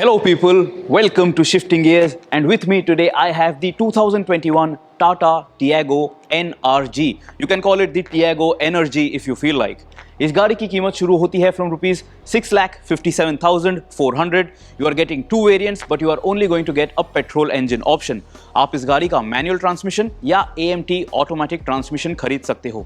Hello people, welcome to Shifting Gears, and with me today I have the 2021 Tata Tiago NRG. You can call it the Tiago NRG if you feel like. इस गाड़ी की कीमत शुरू होती है from rupees 6,57,400. You are getting two variants, but you are only going to get a petrol engine option. आप इस गाड़ी का मैनुअल ट्रांसमिशन या AMT ऑटोमेटिक ट्रांसमिशन खरीद सकते हो.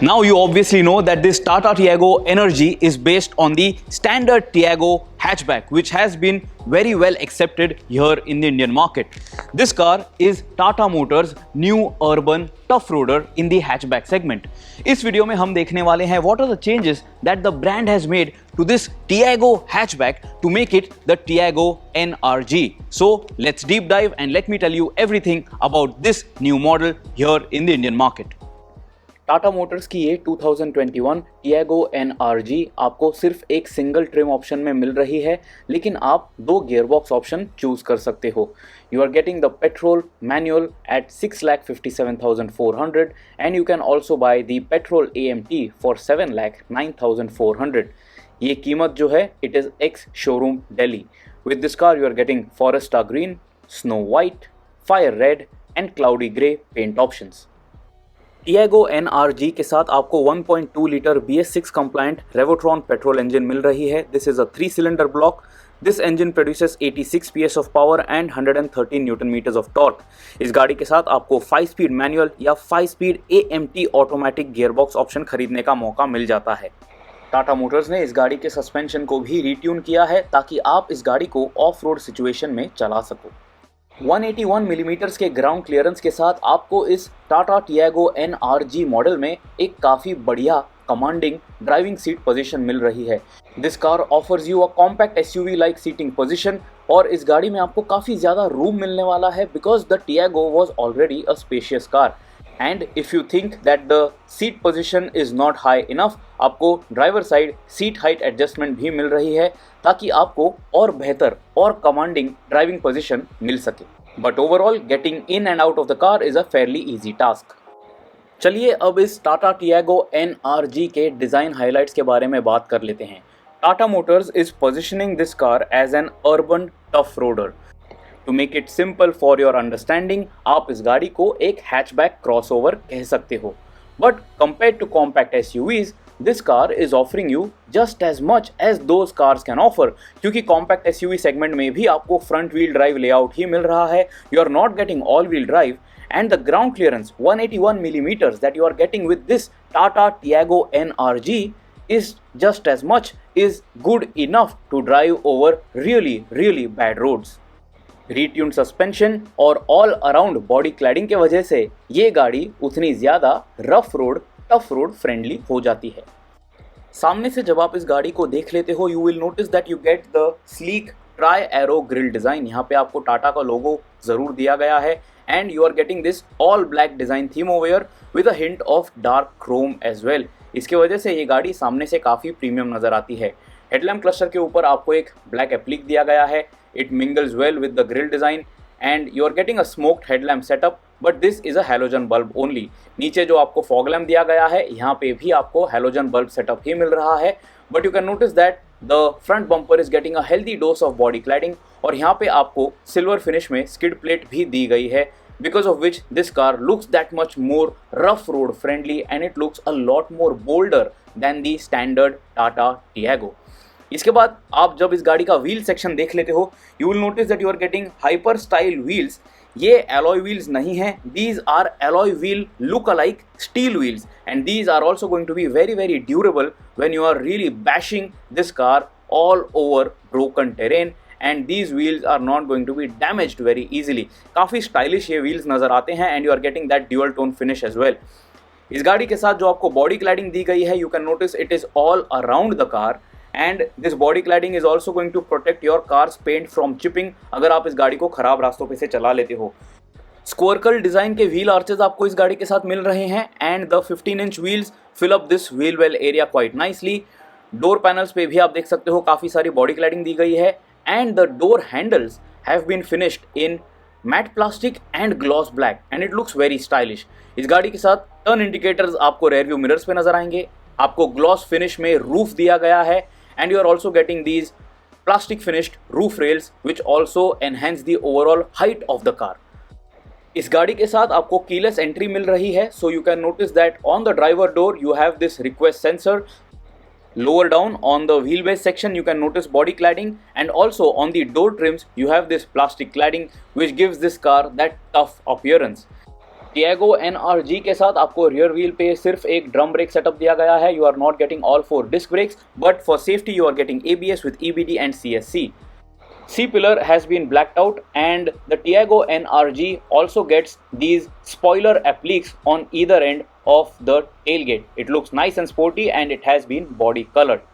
Now you obviously know that this Tata Tiago NRG is based on the standard Tiago hatchback, which has been very well accepted here in the Indian market. This car is Tata Motors' new urban Toughroader in the hatchback segment. इस video में हम देखने वाले हैं what are the changes that the brand has made to this Tiago hatchback to make it the Tiago NRG. So let's deep dive and let me tell you everything about this new model here in the Indian market. Tata Motors की ये 2021 Tiago NRG आपको सिर्फ एक single trim option में मिल रही है, लेकिन आप दो गियरबॉक्स ऑप्शन चूज कर सकते हो. You are getting the petrol manual at 6,57,400 and you can also buy the petrol AMT for 7,09,400. ये कीमत जो है it is ex showroom Delhi. With this car you are getting Foresta green, snow white, fire red and cloudy grey paint options. Tiago NRG के साथ आपको 1.2 litre BS6 compliant Revotron petrol engine मिल रही है. This is a 3-cylinder block. This engine produces 86 PS of power and 113 newton metres of torque. इस गाड़ी के साथ आपको 5 स्पीड मैनुअल या 5 speed AMT automatic gearbox option खरीदने का मौका मिल जाता है. टाटा मोटर्स ने इस गाड़ी के सस्पेंशन को भी रीट्यून किया है ताकि आप इस गाड़ी को ऑफ रोड सिचुएशन में चला सको. 181 मिलीमीटर्स के ग्राउंड क्लियरेंस के साथ आपको इस टाटा टियागो NRG मॉडल में एक काफ़ी बढ़िया कमांडिंग ड्राइविंग सीट पोजीशन मिल रही है. This car offers you a compact SUV like seating position और इस गाड़ी में आपको काफ़ी ज़्यादा रूम मिलने वाला है because the Tiago was already a spacious car. And if you think that the seat position is not high enough, आपको driver side seat height adjustment भी मिल रही है ताकि आपको और बेहतर और कमांडिंग ड्राइविंग पोजीशन मिल सके. But overall getting in and out of the car is a fairly easy task. चलिए अब इस टाटा टियागो NRG के डिज़ाइन हाइलाइट्स के बारे में बात कर लेते हैं. Tata Motors is positioning this car as an urban tough roader. To make it simple for your understanding, आप इस गाड़ी को एक हैचबैक क्रॉसओवर कह सकते हो. But compare to compact SUVs, this car is offering you just as much as those cars can offer, क्योंकि compact SUV segment में भी आपको फ्रंट व्हील ड्राइव लेआउट ही मिल रहा है. You are not getting all wheel drive and the ground clearance 181 millimeters that you are getting with this Tata Tiago NRG is just as much is good enough to drive over really bad roads. Retuned suspension और all around body cladding के वजह से ये गाड़ी उतनी ज़्यादा rough road tough road friendly हो जाती है. सामने से जब आप इस गाड़ी को देख लेते हो you will notice that you get the sleek try arrow grill design. यहाँ पे आपको टाटा का लोगो ज़रूर दिया गया है and you are getting this all black design theme over with a hint of dark chrome as well. इसके वजह से ये गाड़ी सामने से काफ़ी प्रीमियम नज़र आती है. हेडलैम्प क्लस्टर के ऊपर आपको एक ब्लैक एप्लिक दिया गया है. It mingles well with the grille design and you are getting a smoked headlamp setup, but this is a halogen bulb only. नीचे जो आपको fog lamp दिया गया है यहाँ पे भी आपको halogen bulb setup ही मिल रहा है. But you can notice that the front bumper is getting a healthy dose of body cladding और यहाँ पे आपको silver finish में skid plate भी दी गई है, because of which this car looks that much more rough road friendly and it looks a lot more bolder than the standard Tata Tiago. इसके बाद आप जब इस गाड़ी का व्हील सेक्शन देख लेते हो you will notice that you are getting hyper style wheels. ये एलॉय व्हील्स नहीं हैं, these are alloy wheel look alike steel wheels and these are also going to be very durable when you are really bashing this car all over broken terrain and these wheels are not going to be damaged very easily. काफ़ी stylish ये wheels नज़र आते हैं and you are getting that dual tone finish as well. इस गाड़ी के साथ जो आपको बॉडी क्लैडिंग दी गई है you can notice it is all around the car and this body cladding is also going to protect your car's paint from chipping अगर आप इस गाड़ी को खराब रास्तों पे से चला लेते हो. स्क्वायरकल डिज़ाइन के व्हील आर्चेज आपको इस गाड़ी के साथ मिल रहे हैं and the 15-inch wheels fill up this wheel well area quite nicely. Door panels पे भी आप देख सकते हो काफ़ी सारी बॉडी क्लैडिंग दी गई है and the door handles have been finished in matte plastic and gloss black and it looks very stylish. इस गाड़ी के साथ टर्न इंडिकेटर्स आपको रेयर व्यू मिरर्स पे नजर आएंगे. आपको ग्लॉस फिनिश में रूफ दिया गया है and you are also getting these plastic finished roof rails which also enhance the overall height of the car. इस गाड़ी के साथ आपको कीलेस एंट्री मिल रही है, so you can notice that on the driver door you have this request sensor. Lower down on the wheelbase section you can notice body cladding, and also on the door trims you have this plastic cladding which gives this car that tough appearance. Tiago NRG के साथ आपको rear wheel पे सिर्फ एक drum brake setup दिया गया है. You are not getting all 4 disc brakes, but for safety you are getting ABS with EBD and CSC. C-pillar has been blacked out, and the Tiago NRG also gets these spoiler appliques on either end of the tailgate. It looks nice and sporty, and it has been body colored.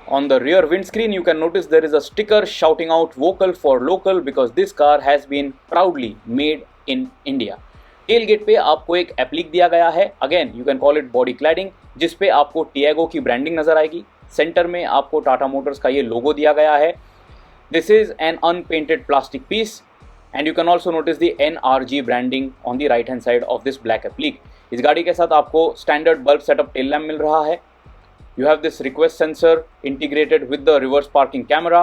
On the rear windscreen you can notice there is a sticker shouting out vocal for local because this car has been proudly made in India. Tailgate पे आपको एक applique दिया गया है, again you can call it body cladding, जिस पे आपको Tiago की ब्रांडिंग नजर आएगी. सेंटर में आपको टाटा मोटर्स का ये लोगो दिया गया है. This is an unpainted plastic piece, and you can also notice the NRG branding on the right hand side of this black applique. इस गाड़ी के साथ आपको standard bulb setup tail lamp मिल रहा है. You have this request sensor integrated with the reverse parking camera.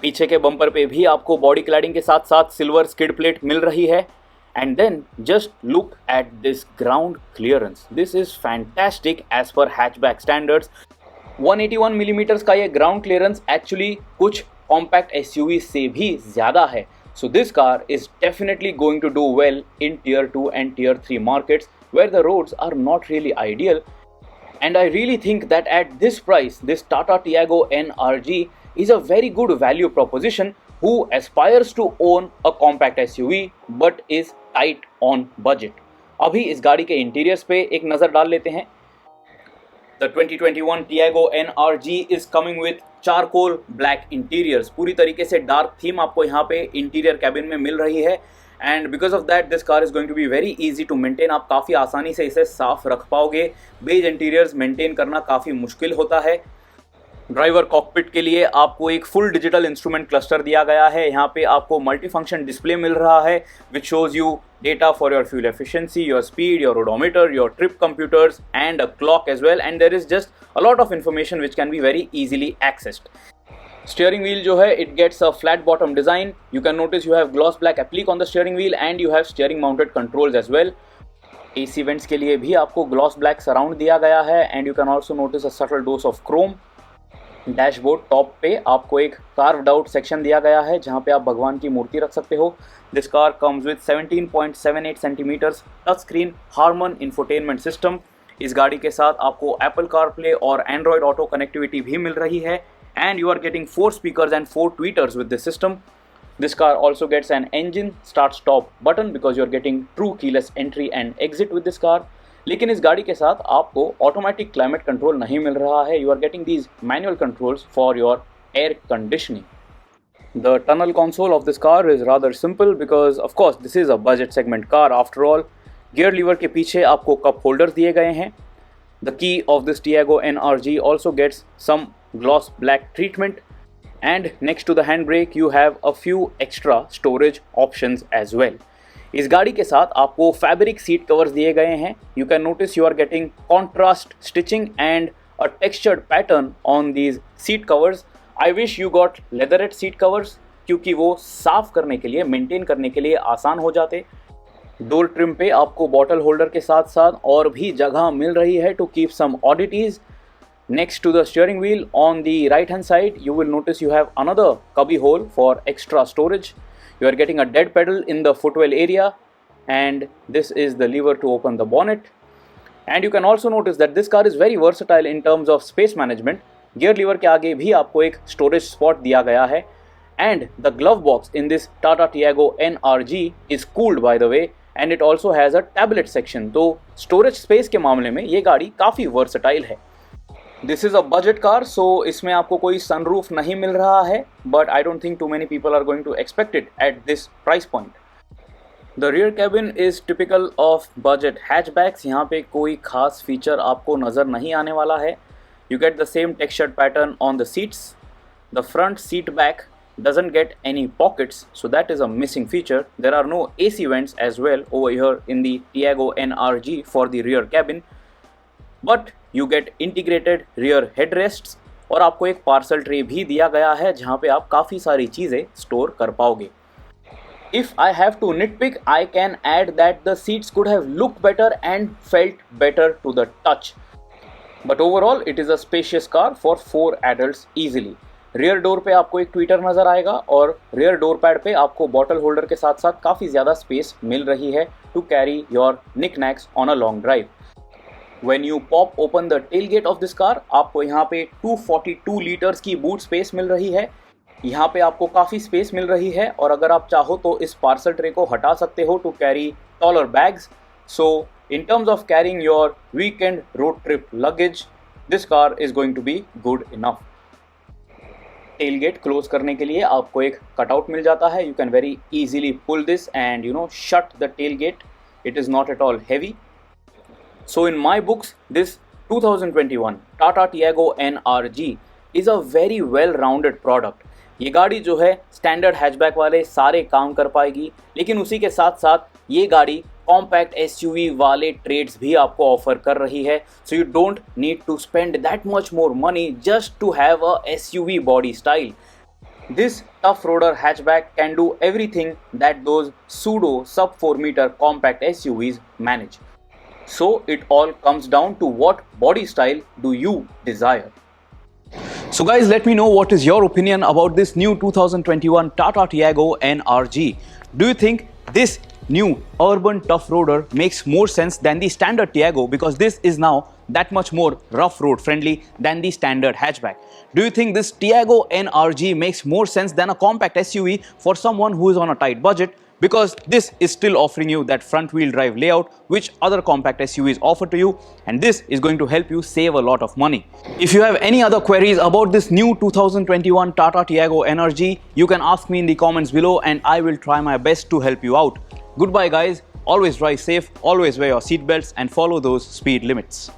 पीछे के बम्पर पे भी आपको बॉडी क्लैडिंग के साथ साथ सिल्वर स्किड प्लेट मिल रही है. And then just look at this ground clearance. This is fantastic as per hatchback standards. 181 mm का ये ground clearance actually कुछ compact SUV से भी ज़्यादा है. So this car is definitely going to do well in Tier 2 and Tier 3 markets where the roads are not really ideal. And I really think that at this price, this Tata Tiago NRG is a very good value proposition who aspires to own a compact SUV but is tight on budget. अभी इस गाड़ी के interiors पे एक नज़र डाल लेते हैं. The 2021 Tiago NRG is coming with charcoal black interiors. पूरी तरीके से डार्क थीम आपको यहाँ पे इंटीरियर कैबिन में मिल रही है, and because of that this car is going to be very easy to maintain. आप काफ़ी आसानी से इसे साफ रख पाओगे. बेज इंटीरियर्स मेंटेन करना काफ़ी मुश्किल होता है. ड्राइवर कॉकपिट के लिए आपको एक फुल डिजिटल इंस्ट्रूमेंट क्लस्टर दिया गया है. यहाँ पे आपको मल्टी फंक्शन डिस्प्ले मिल रहा है which shows you data for your fuel efficiency, your speed, your odometer, your trip computers and a clock as well, and there is just a lot of information which can be very easily accessed. Steering wheel जो है it gets a flat bottom design. You can notice you have gloss black applique on the steering wheel and you have steering mounted controls as well. AC vents के लिए भी आपको gloss black surround दिया गया है, and you can also notice a subtle dose of Chrome. Dashboard top पे आपको एक कार्व्ड आउट सेक्शन दिया गया है जहां पे आप भगवान की मूर्ति रख सकते हो. This car comes with 17.78 centimetres touch screen Harman infotainment system. इस गाड़ी के साथ आपको एप्पल कारप्ले और एंड्रॉयड ऑटो कनेक्टिविटी भी मिल रही है, and you are getting 4 speakers and 4 tweeters with this system. This car also gets an engine start stop button because you're getting true keyless entry and exit with this car. लेकिन इस गाड़ी के साथ आपको ऑटोमेटिक क्लाइमेट कंट्रोल नहीं मिल रहा है. You are getting these manual controls for your air conditioning. The tunnel console of this car is rather simple because of course this is a budget segment car after all. Gear lever के पीछे आपको cup holders दिए गए हैं. The key of this Tiago NRG also gets some gloss black treatment, and next to the handbrake you have a few extra storage options as well. इस गाड़ी के साथ आपको फैब्रिक सीट कवर्स दिए गए हैं. You can notice you are getting contrast stitching and a textured pattern on these seat covers. I wish you got leatherette seat covers क्योंकि वो साफ करने के लिए, मेंटेन करने के लिए आसान हो जाते. डोर ट्रिम पे आपको बॉटल होल्डर के साथ साथ और भी जगह मिल रही है to keep some oddities. Next to the steering wheel on the right hand side you will notice you have another cubby hole for extra storage. You are getting a dead pedal in the footwell area, and this is the lever to open the bonnet. And you can also notice that this car is very versatile in terms of space management. Gear lever के आगे भी आपको एक storage spot दिया गया है, and the glove box in this Tata Tiago NRG is cooled by the way, and it also has a tablet section. तो storage space के मामले में ये गाड़ी काफ़ी versatile है. This is a budget car, so इसमें आपको कोई सनरूफ नहीं मिल रहा है, but I don't think too many people are going to expect it at this price point. The rear cabin is typical of budget hatchbacks. यहाँ पे कोई खास फीचर आपको नज़र नहीं आने वाला है. You get the same textured pattern on the seats. The front seat back doesn't get any pockets, so that is a missing feature. There are no AC vents as well over here in the Tiago NRG for the rear cabin, but you get integrated rear headrests. और आपको एक parcel tray भी दिया गया है जहाँ पे आप काफ़ी सारी चीज़ें स्टोर कर पाओगे। If I have to nitpick, I can add that the seats could have looked better and felt better to the touch. But overall, it is a spacious car for 4 adults easily. Rear door पे आपको एक Twitter नज़र आएगा और rear door pad पे आपको bottle holder के साथ साथ काफ़ी ज़्यादा स्पेस मिल रही है to carry your knickknacks on a long drive. When you pop open the tailgate of this car, आपको यहाँ पे 242 लीटर्स की बूट स्पेस मिल रही है। यहाँ पे आपको काफ़ी स्पेस मिल रही है और अगर आप चाहो तो इस पार्सल ट्रे को हटा सकते हो to carry taller bags. So in terms of carrying your weekend road trip luggage, this car is going to be good enough. Tailgate close करने के लिए आपको एक कटआउट मिल जाता है। You can very easily pull this and shut the tailgate. It is not at all heavy. So in my books this 2021 Tata Tiago NRG is a very well rounded product. ये गाड़ी जो है स्टैंडर्ड हैचबैक वाले सारे काम कर पाएगी, लेकिन उसी के साथ साथ ये गाड़ी कॉम्पैक्ट SUV वाले ट्रेड्स भी आपको ऑफर कर रही है। So you don't need to spend that much more money just to have a SUV body style. This Toughroader hatchback can do everything that those pseudo sub 4 meter compact SUVs manage. So it all comes down to what body style do you desire. So guys, let me know what is your opinion about this new 2021 Tata Tiago NRG. Do you think this new urban Toughroader makes more sense than the standard Tiago, because this is now that much more rough road friendly than the standard hatchback? Do you think this Tiago NRG makes more sense than a compact SUV for someone who is on a tight budget, because this is still offering you that front wheel drive layout which other compact SUVs offer to you, and this is going to help you save a lot of money? If you have any other queries about this new 2021 Tata Tiago NRG, you can ask me in the comments below and I will try my best to help you out. Goodbye guys, always drive safe, always wear your seatbelts and follow those speed limits.